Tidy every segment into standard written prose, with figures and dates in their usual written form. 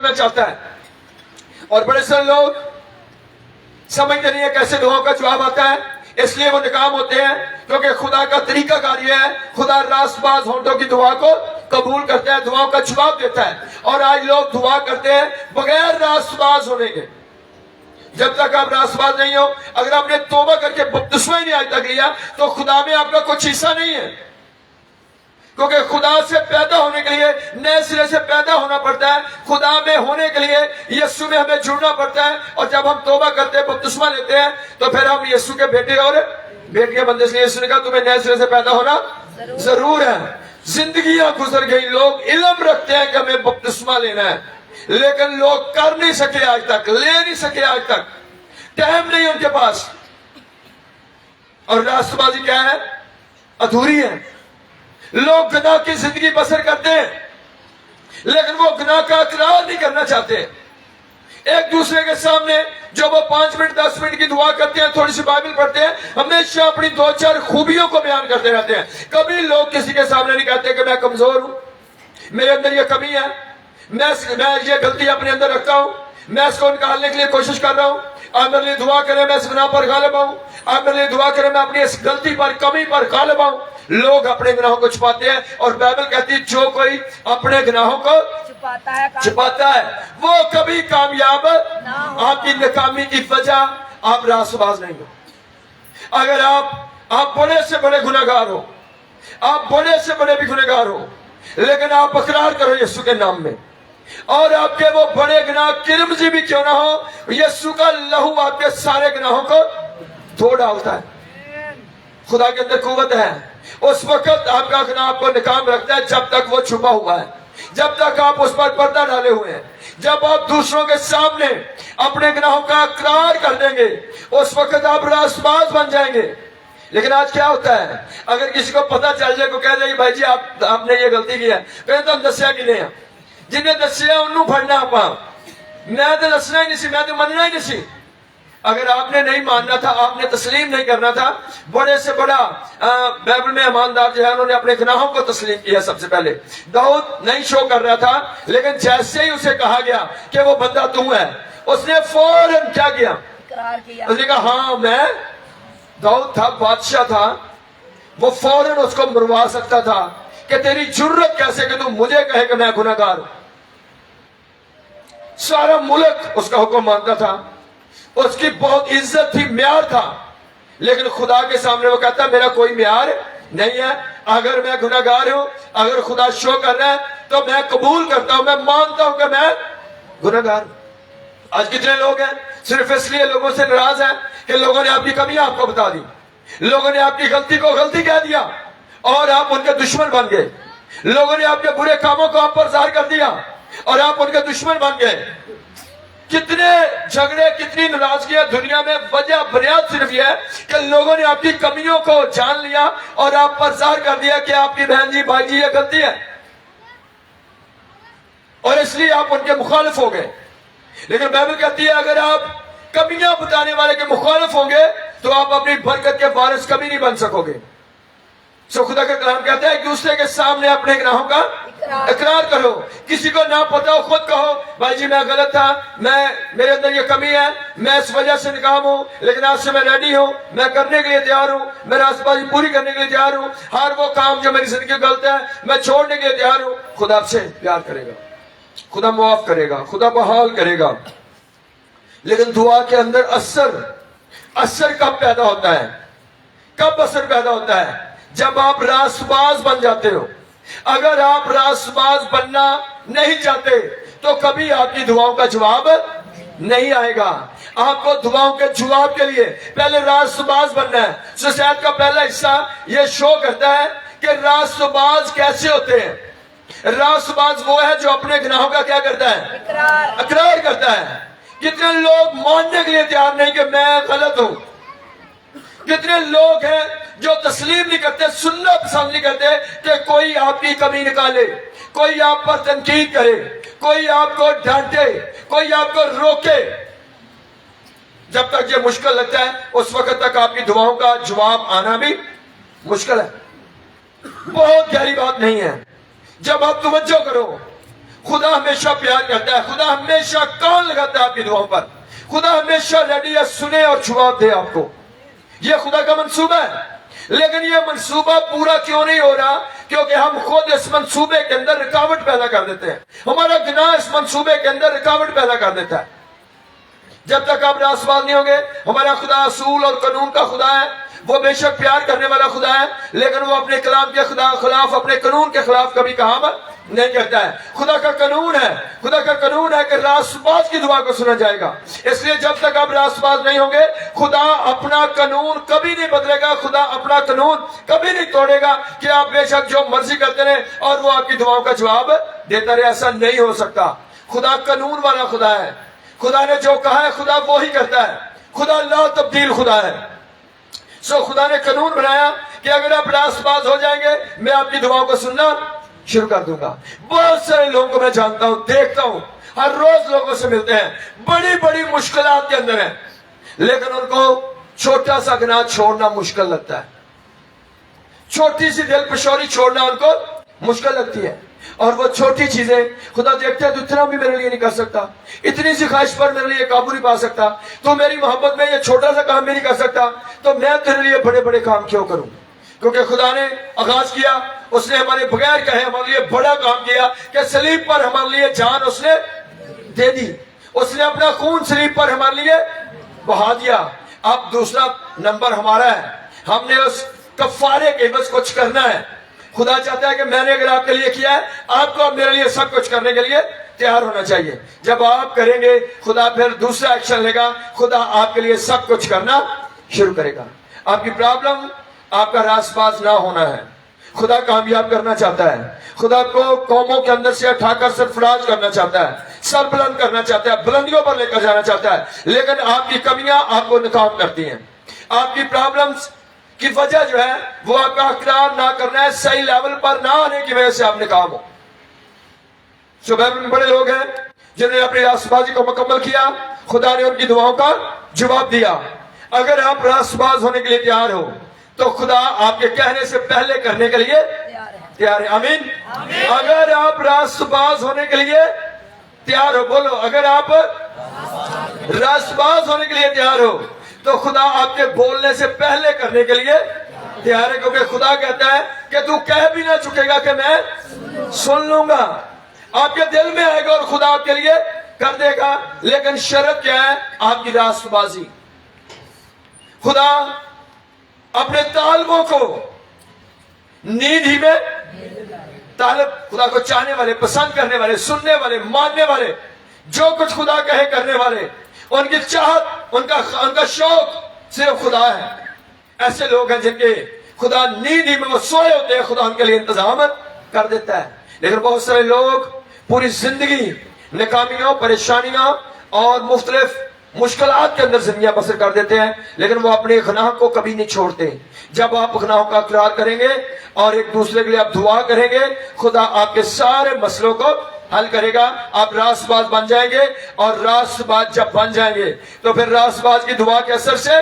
करना चाहता है। और बड़े सारे लोग समझते नहीं है कैसे दुआओं का जवाब आता है, इसलिए वो नाकाम होते हैं, क्योंकि खुदा का तरीका कार्य है, खुदा रास्तबाज होंठों की दुआ को कबूल करता है, दुआओं का जवाब देता है। और आज लोग दुआ करते हैं बगैर रास्तबाज होने के। जब तक आप रास्तबाज नहीं हो, अगर आपने तौबा करके बपतिस्मा ही नहीं आज तक लिया, तो खुदा में आपका कुछ हिस्सा नहीं है। क्योंकि खुदा से पैदा होने के लिए नए सिरे से पैदा होना पड़ता है, खुदा में होने के लिए यीशु में हमें जुड़ना पड़ता है। और जब हम तौबा करते हैं, बपतिस्मा लेते हैं, तो फिर हम यीशु के बेटे और बेटियां बनते हैं। यीशु ने कहा तुम्हें नए सिरे से पैदा होना जरूर है। जिंदगियां गुजर गई, लोग इल्म रखते हैं कि हमें बपतिस्मा लेना है, लेकिन लोग कर नहीं सके आज तक, ले नहीं सके आज तक, टाइम नहीं उनके पास। और रास्तबाजी क्या है? अधूरी है। लोग गुनाह की जिंदगी बसर करते हैं, लेकिन वो गुनाह का इकरार नहीं करना चाहते। एक दूसरे के सामने जो वो 5 मिनट 10 मिनट की दुआ करते हैं, थोड़ी सी बाइबल पढ़ते हैं, हमेशा अपनी 2-4 खूबियों को बयान करते रहते हैं। कभी लोग किसी के सामने नहीं कहते कि मैं कमजोर हूं, मेरे अंदर ये कमी है, मैं ये गलती अपने अंदर रखता हूं, मैं इसको निकालने के लिए कोशिश कर रहा हूं। आप मेरे लिए दुआ करें मैं इस गुनाह पर गालिब आऊं, आप मेरे लिए दुआ करें मैं अपनी इस गलती पर, कमी पर गालिब आऊं। लोग अपने गुनाहों को छुपाते हैं, और बाइबल कहती है जो कोई अपने गुनाहों को छुपाता है वो कभी कामयाब आपकी नाकामी की वजह आप रास्तबाज नहीं हो। अगर आप बड़े से बड़े गुनहगार हो, आप बड़े से बड़े भी गुनहगार हो, लेकिन आप इकरार करो यीशु के नाम में, और आपके वो बड़े गुनाह किरमजी भी क्यों ना हो, यीशु का लहू आपके सारे गुनाहों को धो डालता है। खुदा के अंदर कुव्वत है। उस वक्त आपका गुनाह आपको नाकाम रखता है जब तक वो छुपा हुआ है, जब तक आप उस पर पर्दा डाले हुए हैं। जब आप दूसरों के सामने अपने गुनाहों का इकरार कर देंगे, उस वक्त आप रास्तबाज बन जाएंगे। लेकिन आज क्या होता है, अगर किसी को पता चल जाए, को कह जाए भाई जी आपने ये गलती की है, कहें तो हम दसिया कि नहीं, जिन्हें दसिया उन्होंने फड़ना आप, मैं तो दसना ही नहीं सी, मैं तो मनना ही नहीं सी। अगर आपने नहीं मानना था, आपने तस्लीम नहीं करना था, बड़े से बड़ा बाइबल में ईमानदार जो है उन्होंने अपने गुनाहों को तस्लीम किया। सबसे पहले दाऊद नहीं शो कर रहा था, लेकिन जैसे ही उसे कहा गया कि वो बंदा तू है, उसने फौरन क्या किया? उसने कहा हाँ मैं दाऊद था, बादशाह था, वो फौरन उसको मरवा सकता था कि तेरी जुर्रत कैसे कि तू मुझे कहे कि मैं गुनहगार हूं। सारा मुल्क उसका हुक्म मानता था, उसकी बहुत इज्जत थी, म्यार था, लेकिन खुदा के सामने वो कहता मेरा कोई म्यार नहीं है। अगर मैं गुनहगार हूं, अगर खुदा शो कर रहा है तो मैं कबूल करता हूं, मैं मानता हूं कि मैं गुनहगार हूं। आज कितने लोग हैं सिर्फ इसलिए लोगों से नाराज हैं कि लोगों ने आपकी कमी आपको बता दी, लोगों ने आपकी गलती को गलती कह दिया और आप उनके दुश्मन बन गए। लोगों ने आपके बुरे कामों को आप पर जाहिर कर दिया और आप उनके दुश्मन बन गए। कितने झगड़े, कितनी नाराजगियां दुनिया में, वजह बुनियाद सिर्फ यह है कि लोगों ने आपकी कमियों को जान लिया और आप पर जाहिर कर दिया कि आपकी बहन जी, भाई जी ये गलती है, और इसलिए आप उनके मुखालिफ हो गए। लेकिन बाइबल कहती है अगर आप कमियां बताने वाले के मुखालिफ होंगे तो आप अपनी बरकत के वारिस कभी नहीं बन सकोगे। सो खुदा का कलाम कहता है एक दूसरे के सामने अपने गुनाहों का इकरार करो। किसी को ना पता हो खुद कहो भाई जी मैं गलत था, मेरे अंदर ये कमी है, मैं इस वजह से नाकाम हूं, लेकिन आज से मैं रेडी हूं, मैं करने के लिए तैयार हूं, मैं रास्तबाजी पूरी करने के लिए तैयार हूं, हर वो काम जो मेरी जिंदगी में गलत है मैं छोड़ने के लिए तैयार हूं। खुदा आपसे प्यार करेगा, खुदा मुआफ करेगा, खुदा बहाल करेगा। लेकिन दुआ के अंदर असर कब पैदा होता है? कब असर पैदा होता है? जब आप रास्तबाज बन जाते हो। अगर आप रास्तबाज बनना नहीं चाहते तो कभी आपकी दुआओं का जवाब नहीं आएगा। आपको दुआओं के जवाब के लिए पहले रास्तबाज बनना है। सुसाइड का पहला हिस्सा ये शो करता है कि रास्तबाज कैसे होते हैं। रास्तबाज वो है जो अपने गुनाहों का क्या करता है? इकरार करता है। कितने लोग मानने के लिए तैयार नहीं कि मैं गलत हूं। कितने लोग हैं जो तस्लीम नहीं करते, सुनना पसंद नहीं करते कि कोई आपकी कमी निकाले, कोई आप पर तनकीद करे, कोई आपको डांटे, कोई आपको रोके। जब तक ये मुश्किल लगता है उस वक्त तक आपकी दुआओं का जवाब आना भी मुश्किल है। बहुत गहरी बात नहीं है। जब आप तवज्जो करो, खुदा हमेशा प्यार करता है, खुदा हमेशा कान लगाता है आपकी दुआओं पर, खुदा हमेशा रेडी है सुने और जवाब दे आपको। ये खुदा का मंसूबा है। लेकिन ये मंसूबा पूरा क्यों नहीं हो रहा? क्योंकि हम खुद इस मंसूबे के अंदर रुकावट पैदा कर देते हैं। हमारा गुनाह इस मंसूबे के अंदर रुकावट पैदा कर देता है। जब तक आप रासबाज नहीं होंगे, हमारा खुदा असूल और कानून का खुदा है, वो बेशक प्यार करने वाला खुदा है, लेकिन वो अपने कलाम के खिलाफ, अपने कानून के खिलाफ कभी काम नहीं करता है। खुदा का कानून है, खुदा का कानून है कि रासबाज की दुआ को सुना जाएगा। इसलिए जब तक आप रासबाज नहीं होंगे, खुदा अपना कानून कभी नहीं बदलेगा, खुदा अपना कानून कभी नहीं तोड़ेगा कि आप बेशक जो मर्जी करते रहे और वो आपकी दुआओं का जवाब देता रहे। ऐसा नहीं हो सकता। खुदा कानून वाला खुदा है। खुदा ने जो कहा है खुदा वो ही करता है। खुदा ला तब्दील खुदा है। सो खुदा ने कानून बनाया कि अगर आप रासबाज हो जाएंगे, मैं आपकी दुआओं को सुनना शुरू कर दूंगा। बहुत सारे लोगों को मैं जानता हूं, देखता हूं, हर रोज लोगों से मिलते हैं, बड़ी बड़ी मुश्किलात के अंदर हैं, लेकिन उनको छोटा सा गुनाह छोड़ना मुश्किल लगता है। छोटी सी दिल पशौरी छोड़ना उनको मुश्किल लगती है। और वो छोटी चीजें खुदा देखते हैं तो इतना भी मेरे लिए नहीं कर सकता, इतनी सी ख्वाहिश पर मेरे लिए काबू नहीं पा सकता, तो मेरी मोहब्बत में ये छोटा सा काम भी नहीं कर सकता, तो मैं तेरे लिए बड़े बड़े काम क्यों करूं? क्योंकि खुदा ने आगाज किया, उसने हमारे बगैर कहे हमारे लिए बड़ा काम किया कि सलीब पर हमारे लिए जान उसने दे दी, उसने अपना खून सलीब पर हमारे लिए बहा दिया। अब दूसरा नंबर हमारा है, हमने उस कफारे के बस कुछ करना है। खुदा चाहता है कि मैंने अगर आपके लिए किया है, आपको अब मेरे लिए सब कुछ करने के लिए तैयार होना चाहिए। जब आप करेंगे, खुदा फिर दूसरा एक्शन लेगा, खुदा आपके लिए सब कुछ करना शुरू करेगा। आपकी प्रॉब्लम आपका रासबाज ना होना है। खुदा कामयाब करना चाहता है। खुदा को कौमों के अंदर से उठाकर सरफराज करना चाहता है, सर बुलंद करना चाहता है, बुलंदियों पर लेकर जाना चाहता है। लेकिन आपकी कमियां आपको नाकाम करती हैं। आपकी प्रॉब्लम्स की वजह जो है वो आपका इकरार ना करना है, सही लेवल पर ना आने की वजह से आप नाकाम हो। सुबह में बड़े लोग हैं जिन्होंने अपनी रासबाजी को मुकम्मल किया, खुदा ने उनकी दुआओं का जवाब दिया। अगर आप रासबाज होने के लिए तैयार हो तो खुदा आपके कहने से पहले करने के लिए तैयार है। आमीन। अगर आप रासबाज होने के लिए तैयार हो, बोलो, अगर आप रासबाज होने के लिए तैयार हो तो खुदा आपके बोलने से पहले करने के लिए तैयार है। क्योंकि खुदा कहता है कि तू कह भी ना चुकेगा कि मैं सुन लूंगा। आपके दिल में आएगा और खुदा आपके लिए कर देगा, लेकिन शर्त क्या है? आपकी रासबाजी। खुदा अपने तालबों को नींद ही में, तालब खुदा को चाहने वाले, पसंद करने वाले, सुनने वाले, मानने वाले, जो कुछ खुदा कहे करने वाले, उनकी चाहत, उनका शौक सिर्फ खुदा है। ऐसे लोग हैं जिनके खुदा नींद ही में वो सोए होते हैं, खुदा उनके लिए इंतजाम कर देता है। लेकिन बहुत सारे लोग पूरी जिंदगी नाकामियों, परेशानियों और मुख्तलिफ मुश्किलात के अंदर जिंदगियां बसर कर देते हैं, लेकिन वो अपने गुनाह को कभी नहीं छोड़ते। जब आप गुनाहों का इकरार करेंगे और एक दूसरे के लिए आप दुआ करेंगे, खुदा आपके सारे मसलों को हल करेगा। आप रासबाज बन जाएंगे, और रासबाज जब बन जाएंगे तो फिर रासबाज की दुआ के असर से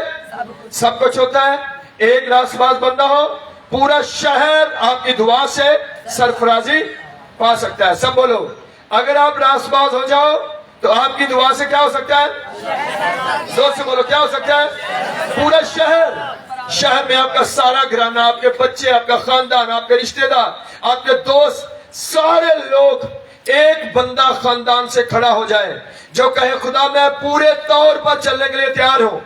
सब कुछ होता है। एक रासबाज बंदा हो, पूरा शहर आपकी दुआ से सरफराजी पा सकता है। सब बोलो, अगर आप रासबाज हो जाओ तो आपकी दुआ से क्या हो सकता है? जोर से बोलो, क्या हो सकता है? पूरा शहर में आपका सारा घराना, आपके बच्चे, आपका खानदान, आपके रिश्तेदार, आपके दोस्त, सारे लोग, एक बंदा खानदान से खड़ा हो जाए जो कहे खुदा मैं पूरे तौर पर चलने के लिए तैयार हूं,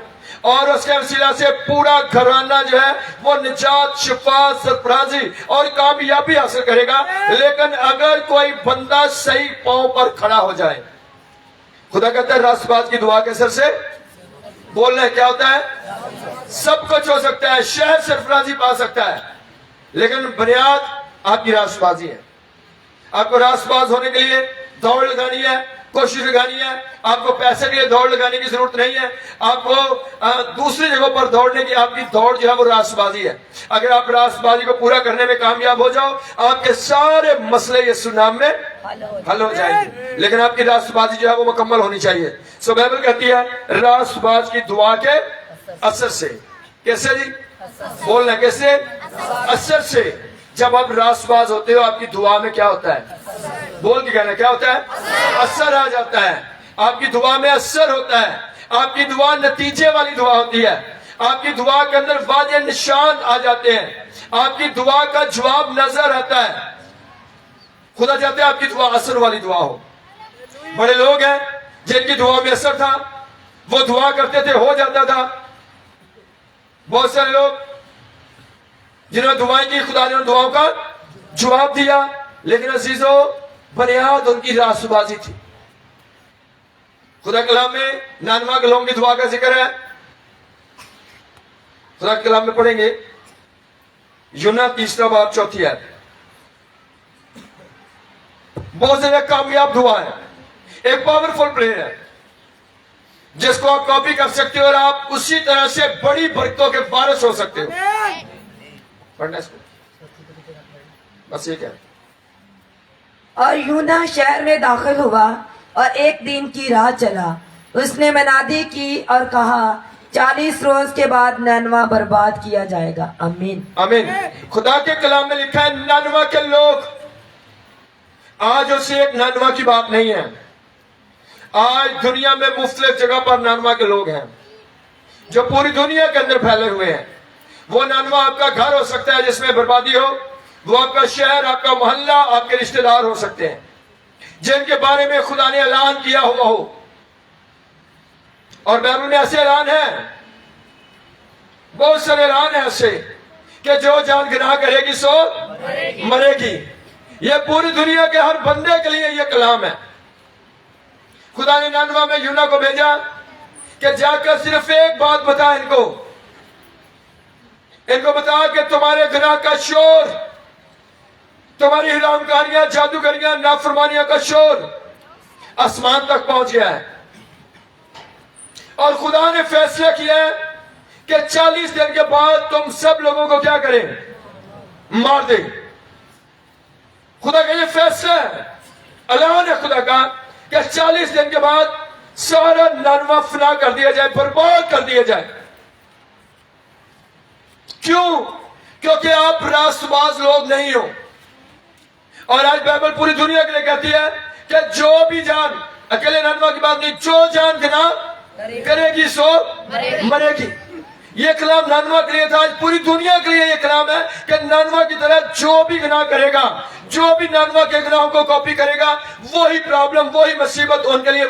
और उसके वसीला से पूरा घराना जो है वो निजात, शिफा, सरफराजी और कामयाबी हासिल करेगा। लेकिन अगर कोई बंदा सही पांव पर खड़ा हो जाए, खुदा कहता है रासबाज की दुआ के असर से बोलना क्या होता है? सब कुछ हो सकता है, शहर सरफराजी पा सकता है, लेकिन बुनियाद आपकी रासबाजी है। आपको रासबाज होने के लिए दौड़ लगानी है, कोशिश लगानी है। आपको पैसे के लिए दौड़ लगाने की जरूरत नहीं है, आपको दूसरी जगहों पर दौड़ने की, आपकी दौड़ जो है वो रासबाजी है। अगर आप रासबाजी को पूरा करने में कामयाब हो जाओ, आपके सारे मसले यीशु नाम में हल हो जाएंगे। लेकिन आपकी रासबाजी जो है वो मुकम्मल होनी चाहिए। सो बाइबल कहती है रासबाज की दुआ के असर से। कैसे जी? बोलना कैसे? असर से। جب آپ راست باز ہوتے ہو آپ کی دعا میں کیا ہوتا ہے؟ بول کے کہنا کیا ہوتا ہے؟ اثر آ جاتا ہے. آپ کی دعا میں اثر ہوتا ہے. آپ کی دعا نتیجے والی دعا ہوتی ہے. آپ کی دعا کے اندر واضح نشان آ جاتے ہیں. آپ کی دعا کا جواب نظر آتا ہے. خدا چاہتے ہیں آپ کی دعا اثر والی دعا ہو. بڑے لوگ ہیں جن کی دعا میں اثر تھا, وہ دعا کرتے تھے ہو جاتا تھا. بہت سارے لوگ جنہوں نے دعائیں کی, خدا نے ان دعاؤں کا جواب دیا, لیکن عزیزو بنیاد ان کی راست بازی تھی. خدا کلام میں 99 گلوں کی دعا کا ذکر ہے. خدا کلام میں پڑھیں گے یونا 3 باب 4 آیت. بہت زیادہ کامیاب دعا ہے, ایک پاورفل پریئر ہے جس کو آپ کاپی کر سکتے ہو اور آپ اسی طرح سے بڑی برکتوں کے وارث ہو سکتے ہو. پڑھنا اس کو بس یہ کیا ہے. اور یونا شہر میں داخل ہوا اور ایک دن کی راہ چلا. اس نے منادی کی اور کہا 40 روز کے بعد نینوا برباد کیا جائے گا. آمین آمین. خدا کے کلام میں لکھا ہے نینوا کے لوگ, آج اسے ایک نینوا کی بات نہیں ہے. آج دنیا میں مختلف جگہ پر نینوا کے لوگ ہیں جو پوری دنیا کے اندر پھیلے ہوئے ہیں. وہ نینوا آپ کا گھر ہو سکتا ہے جس میں بربادی ہو, وہ آپ کا شہر, آپ کا محلہ, آپ کے رشتہ دار ہو سکتے ہیں جن کے بارے میں خدا نے اعلان کیا ہوا ہو. اور بائبل میں ایسے اعلان ہیں, بہت سارے اعلان ہیں ایسے کہ جو جان گناہ کرے گی سو مرے گی. یہ پوری دنیا کے ہر بندے کے لیے یہ کلام ہے. خدا نے نینوا میں یونا کو بھیجا کہ جا کر صرف ایک بات بتا ان کو بتا کہ تمہارے گناہ کا شور, تمہاری حرام کاریاں, جادوگریاں, نافرمانیاں کا شور آسمان تک پہنچ گیا ہے. اور خدا نے فیصلہ کیا ہے کہ 40 دن کے بعد تم سب لوگوں کو کیا کریں؟ مار دیں. خدا کا یہ فیصلہ ہے, اعلان ہے خدا کا کہ 40 دن کے بعد سارا نینوا فنا کر دیا جائے, برباد کر دیا جائے. کیوں؟ کیونکہ آپ راست باز لوگ نہیں ہو. اور آج بائبل پوری دنیا کے لیے کہتی ہے کہ جو بھی جان, اکیلے نینوا کی بات نہیں, جو جان گناہ کرے گی سو مرے گی. یہ کلام نینوا کے لیے تھا, آج پوری دنیا کے لیے یہ کلام ہے کہ نینوا کی طرح جو بھی گناہ کرے گا, جو بھی نینوا کے گناہوں کو کاپی کرے گا, وہی پرابلم, وہی مصیبت ان کے لیے